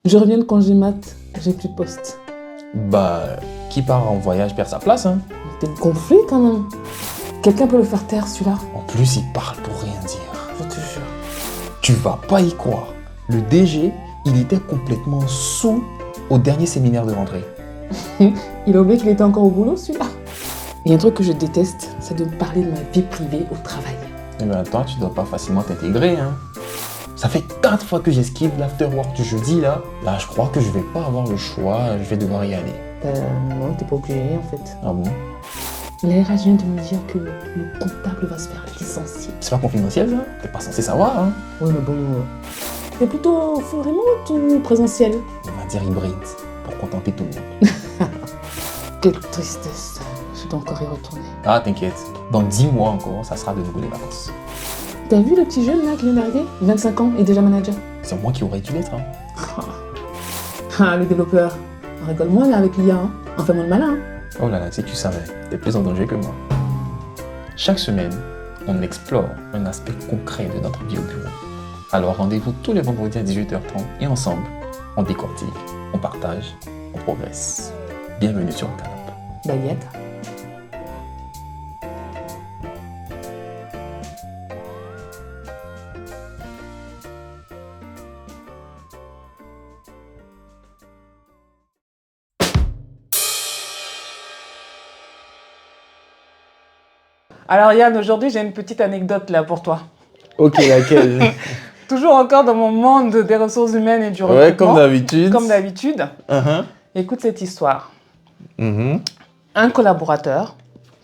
Je reviens de congé mat, j'ai plus de poste. Bah, qui part en voyage perd sa place, hein. T'es gonflé quand même. Quelqu'un peut le faire taire celui-là. En plus, il parle pour rien dire. Je te jure. Tu vas pas y croire. Le DG, il était complètement saoul au dernier séminaire de rentrée. Il a oublié qu'il était encore au boulot celui-là. Il y a un truc que je déteste, c'est de me parler de ma vie privée au travail. Eh bien, toi, tu dois pas facilement t'intégrer, hein. Ça fait 4 fois que j'esquive l'afterwork du jeudi, là. Là, je crois que je vais pas avoir le choix, je vais devoir y aller. Non, t'es pas obligé en fait. Ah bon? La RH vient de me dire que le comptable va se faire licencier. C'est pas confidentiel, ça? T'es pas censé savoir, hein. Ouais, mais bon. T'es plutôt full remote ou présentiel? On va dire hybride, pour contenter tout le monde. Quelle tristesse. Je dois encore y retourner. Ah, t'inquiète. Dans 10 mois encore, ça sera de nouveau les vacances. T'as vu le petit jeune là qui vient d'arriver? 25 ans et déjà manager. C'est moi qui aurais dû l'être, hein. Ah, le développeur. Rigole-moi là avec l'IA, hein. Enfin, mon malin. Hein. Oh là là, si tu savais, t'es plus en danger que moi. Chaque semaine, on explore un aspect concret de notre vie au bureau. Alors rendez-vous tous les vendredis à 18h30 et ensemble, on décortique, on partage, on progresse. Bienvenue sur le canapé. Baguette. Alors Yann, aujourd'hui j'ai une petite anecdote là pour toi. Ok, laquelle? Toujours encore dans mon monde des ressources humaines et du recrutement. Ouais, comme d'habitude. Comme d'habitude. Uh-huh. Écoute cette histoire. Mm-hmm. Un collaborateur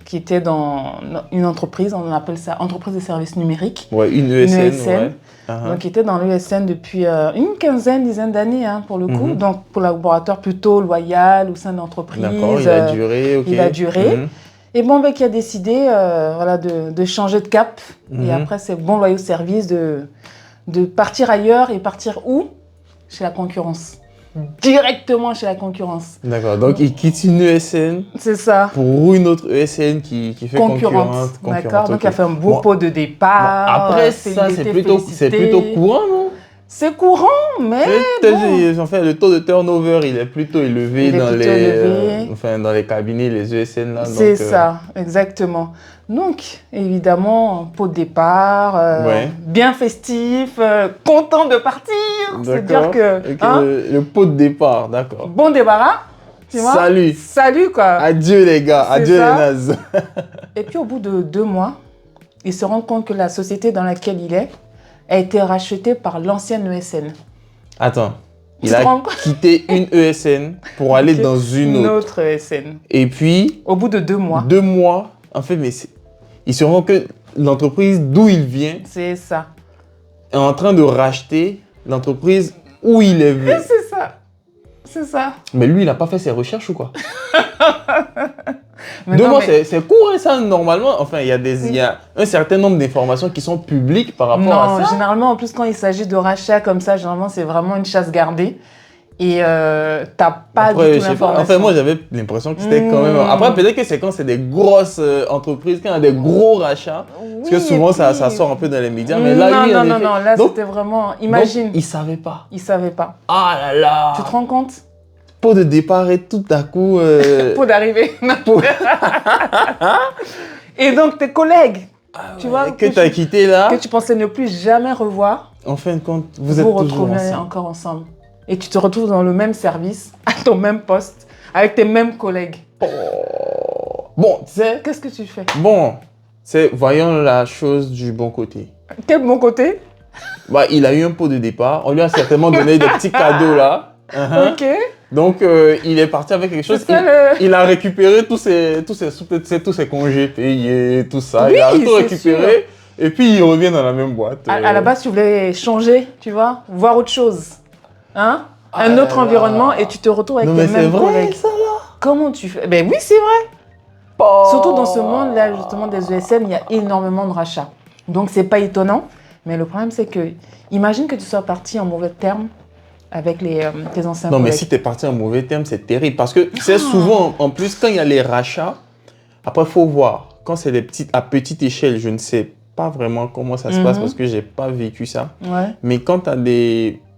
qui était dans une entreprise, on appelle ça entreprise de services numériques. Ouais, une ESN. Ouais. Uh-huh. Donc il était dans l'ESN depuis une dizaine d'années hein, pour le coup. Donc collaborateur plutôt loyal au sein d'entreprise. D'accord, il a duré, ok. Il a duré. Et bon, qui a décidé voilà, de changer de cap. Et après, c'est bon loyal service de partir ailleurs et partir où? Chez la concurrence. Directement chez la concurrence. D'accord, donc il quitte une ESN. C'est ça. Pour une autre ESN qui fait concurrente. D'accord, donc il a fait un beau pot de départ. Après, ça, c'est plutôt courant, non? C'est courant, mais bon. En fait, le taux de turnover, il est plutôt élevé dans les cabinets, les ESN. Là. C'est ça, exactement. Donc, évidemment, pot de départ, bien festif, content de partir. C'est-à-dire que... Hein, le pot de départ, d'accord. Bon débarras, tu vois. Salut, quoi. Adieu, les gars. Adieu, les nazes. Et puis, au bout de 2 mois, il se rend compte que la société dans laquelle il est a été rachetée par l'ancienne ESN. Attends, il a quitté une ESN pour aller dans une autre ESN. Et puis... Au bout de 2 mois. 2 mois, en fait, mais il se rend que l'entreprise d'où il vient... C'est ça. Est en train de racheter l'entreprise où il est venu. C'est ça. C'est ça. Mais lui, il n'a pas fait ses recherches ou quoi? 2 mois, c'est court, hein, ça, normalement. Enfin, il y a un certain nombre d'informations qui sont publiques par rapport à ça. Non, généralement, en plus, quand il s'agit de rachat comme ça, généralement, c'est vraiment une chasse gardée. Et t'as pas du tout l'information. Enfin, moi, j'avais l'impression que c'était quand même... Après, peut-être que c'est quand c'est des grosses entreprises, quand il y a des gros rachats. Parce que souvent, ça sort un peu dans les médias. Mais là, non, là, c'était vraiment... Imagine. Donc, il savait pas. Il savait pas. Ah là là. Tu te rends compte? Pot de départ et tout à coup... Pot d'arrivée. Et donc, tes collègues, tu vois, que tu as quitté là... Que tu pensais ne plus jamais revoir. En fin de compte, vous êtes toujours ensemble. Encore ensemble. Et tu te retrouves dans le même service, à ton même poste, avec tes mêmes collègues. Oh. Bon, tu sais... Qu'est-ce que tu fais? Bon, voyons la chose du bon côté. Quel bon côté? Bah, il a eu un pot de départ. On lui a certainement donné des petits cadeaux là. Ok. Donc, il est parti avec quelque chose. Il a récupéré tous ses congés payés, tout ça. Oui, il a tout récupéré. Sûr. Et puis, il revient dans la même boîte. À la base, tu voulais changer, tu vois, voir autre chose. Hein? Un autre environnement et tu te retrouves avec tes mêmes collègues. Ça, là. Comment tu fais? Ben oui, c'est vrai. Surtout dans ce monde-là, justement, des ESN, il y a énormément de rachats. Donc, c'est pas étonnant. Mais le problème, c'est que, imagine que tu sois parti en mauvais termes avec tes anciens collègues. Non, mais si tu es parti en mauvais termes, c'est terrible. Parce que c'est souvent, en plus, quand il y a les rachats, après, il faut voir. Quand c'est à petite échelle, je ne sais pas vraiment comment ça se passe parce que je n'ai pas vécu ça. Ouais. Mais quand tu as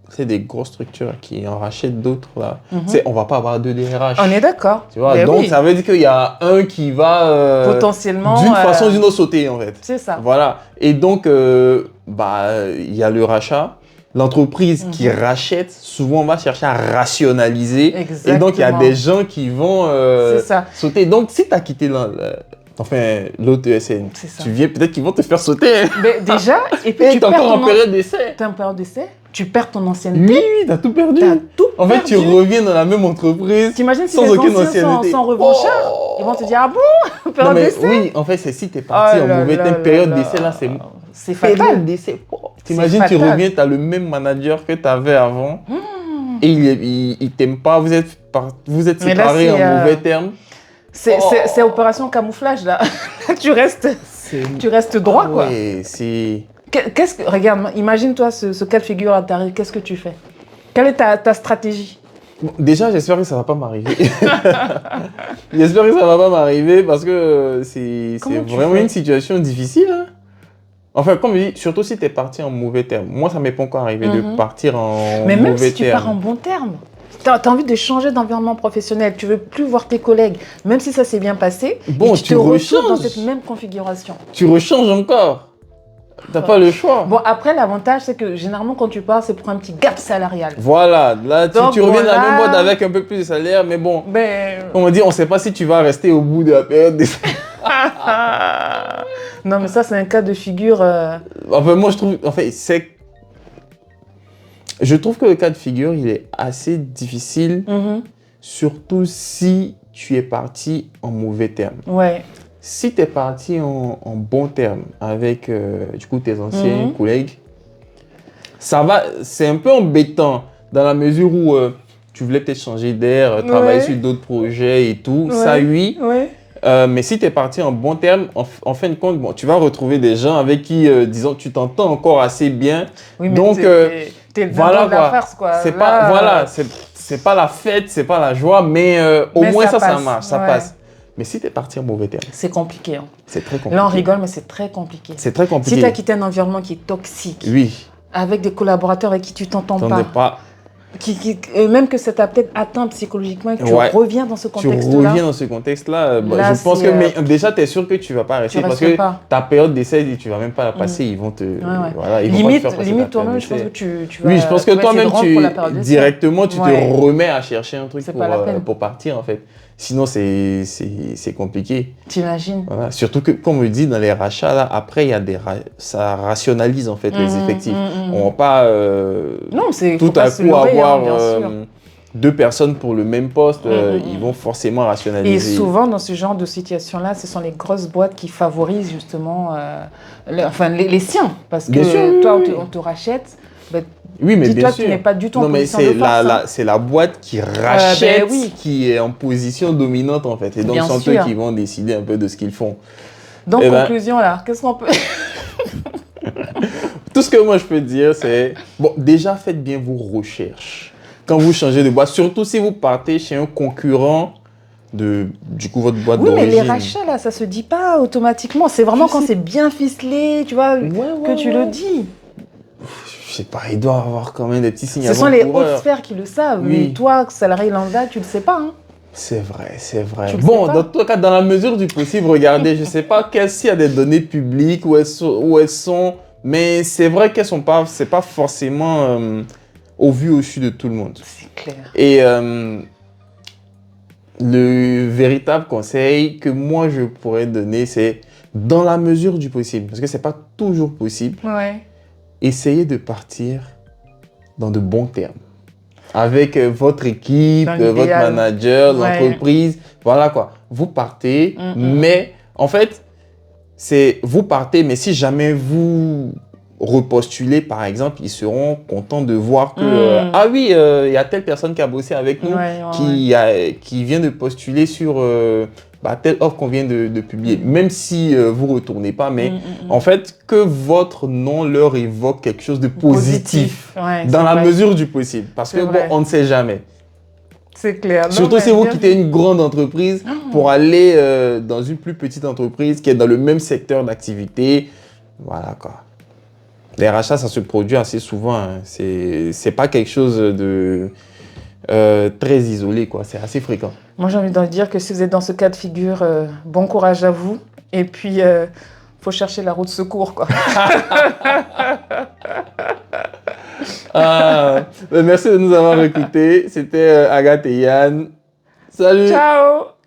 c'est des grosses structures qui en rachètent d'autres là. Tu sais, on va pas avoir deux DRH. On est d'accord. Tu vois, Ben donc oui. ça veut dire qu'il y a un qui va Potentiellement, d'une façon ou d'une autre sauter en fait. C'est ça. Voilà. Et donc, il y a le rachat. L'entreprise qui rachète, souvent va chercher à rationaliser. Exactement. Et donc, il y a des gens qui vont C'est ça. sauter. Donc, si tu as quitté l'autre ESN, C'est ça. tu viens, peut-être qu'ils vont te faire sauter. Mais déjà, et puis Et tu tu es perds encore en ton période d'essai. T'es en période d'essai, tu perds ton ancienneté. Oui, oui, tu as tout perdu. T'as tout En fait, tu perdu. reviens dans la même entreprise. T'imagines si sans les aucune anciens ancienneté. sont revanchards, Oh. ils vont te dire ah bon, Non, période mais d'essai. oui, en fait, c'est si tu es parti Oh en là mauvais là temps, là période là. d'essai, là, c'est C'est période fatal. d'essai. Oh. T'imagines, tu fatal. reviens, tu as le même manager que tu avais avant et il t'aime pas, vous êtes Mais là, séparés en c'est, mauvais termes. C'est opération camouflage là. tu restes droit quoi. Ouais, c'est... Regarde, imagine-toi ce cas de figure à t'arrive, qu'est-ce que tu fais? Quelle est ta stratégie? Bon, déjà, j'espère que ça va pas m'arriver. J'espère que ça va pas m'arriver parce que c'est Comment tu vraiment fais? une situation difficile. Hein. Enfin, comme je dis, surtout si tu es parti en mauvais terme. Moi, ça m'est pas encore arrivé de partir en Mais même mauvais si tu terme. pars en bon terme, tu as envie de changer d'environnement professionnel, tu veux plus voir tes collègues, même si ça s'est bien passé, Bon, et tu tu te retrouves dans rechanges. cette même configuration. Tu rechanges encore. T'as pas le choix. Bon, après, l'avantage, c'est que généralement, quand tu pars, c'est pour un petit gap salarial. Voilà, là, Donc, tu reviens dans la voilà. même boîte avec un peu plus de salaire, mais bon, Ben, comme on dit, on sait pas si tu vas rester au bout de la période d'essai. non, mais ça, c'est un cas de figure. Enfin, moi, je trouve, je trouve que le cas de figure, il est assez difficile, surtout si tu es parti en mauvais terme. Ouais. Si tu es parti en bon terme avec du coup tes anciens collègues, ça va, c'est un peu embêtant dans la mesure où tu voulais peut-être changer d'air, travailler sur d'autres projets et tout, ça oui. Ouais. Mais si tu es parti en bon terme, en fin de compte, bon, tu vas retrouver des gens avec qui, disons, tu t'entends encore assez bien. Oui, mais Donc, t'es le voilà dindon de la quoi. farce, quoi. C'est Là, pas, voilà, c'est pas la fête, c'est pas la joie, mais au Mais moins ça ça passe, marche, ça ouais. passe. Mais si tu es parti en mauvais terme, c'est compliqué. Hein. c'est très compliqué. Là, on rigole, mais c'est très compliqué. C'est très compliqué. Si tu as quitté un environnement qui est toxique, Oui, avec des collaborateurs avec qui tu t'entends t'en pas, es pas. Même que ça t'a peut-être atteint psychologiquement et que tu Ouais. reviens dans ce Tu contexte-là. reviens dans ce contexte-là, Là, je pense c'est, que mais déjà, tu es sûr que tu vas pas rester tu parce restes que pas. ta période d'essai, tu vas même pas la passer, ils vont te... Ouais. Voilà, ils vont pas te faire passer ta Limite période toi-même, je pense d'essai. que tu vas. Oui, je pense que tu vas essayer toi-même, de rendre pour la période d'essai. directement, tu Ouais. te remets à chercher un truc C'est pas la peine. pour partir, en fait. Sinon, c'est compliqué. T'imagines? Voilà. Surtout que, comme on me dit, dans les rachats, là, après, il y a ça rationalise, en fait, les effectifs. On va pas Non, c'est tout faut pas à se coup leurrer, hein, avoir bien sûr. 2 personnes pour le même poste. Ils vont forcément Et rationaliser. souvent, dans ce genre de situation-là, ce sont les grosses boîtes qui favorisent justement les siens. Parce Bien que sûr, toi, oui. on te rachète. Ben, Oui, mais dis-toi bien que tu sûr. n'es pas du tout en Non, mais position de force. c'est la boîte qui rachète, oui. qui est en position dominante, en fait. Et donc, Bien c'est sûr. eux qui vont décider un peu de ce qu'ils font. Donc, Eh ben- conclusion là, qu'est-ce qu'on peut. Tout ce que moi, je peux dire, c'est... Bon, déjà, faites bien vos recherches. Quand vous changez de boîte, surtout si vous partez chez un concurrent du coup, votre boîte Oui, mais d'origine. les rachats là, ça se dit pas automatiquement. C'est vraiment Je quand sais. c'est bien ficelé, tu vois, que tu le ouais. dis. Je sais pas, il doit y avoir quand même des petits signes Ce sont les hautes avant-coureurs. sphères qui le savent. Oui. Mais toi, salarié lambda, tu le sais pas. Hein. C'est vrai, c'est vrai. Tu le Bon, sais pas. dans tout cas, dans la mesure du possible, regardez, je sais pas s'il y a des données publiques où elles sont, mais c'est vrai qu'elles sont pas, c'est pas forcément au vu au su de tout le monde. C'est clair. Et le véritable conseil que moi je pourrais donner, c'est dans la mesure du possible, parce que c'est pas toujours possible, Ouais. essayez de partir dans de bons termes. Avec votre équipe, Dans votre l'idéal. manager, Ouais. l'entreprise, voilà quoi. Vous partez, mais en fait, c'est vous partez, mais si jamais vous repostulez, par exemple, ils seront contents de voir que ah oui, il y a telle personne qui a bossé avec nous, qui vient de postuler sur telle offre qu'on vient de publier. Même si vous ne retournez pas, mais en fait, que votre nom leur évoque quelque chose de positif, Ouais, dans c'est la vrai. mesure du possible. Parce que C'est bon, vrai. on ne sait jamais. C'est clair. Non, Surtout mais si vous bien quittez vu. une grande entreprise pour aller dans une plus petite entreprise qui est dans le même secteur d'activité. Voilà quoi. Les rachats, ça se produit assez souvent. Hein. C'est pas quelque chose de très isolé, quoi. C'est assez fréquent. Moi, j'ai envie de dire que si vous êtes dans ce cas de figure, bon courage à vous. Et puis, faut chercher la roue de secours, quoi. Merci de nous avoir écoutés. C'était Agathe et Yann. Salut! Ciao!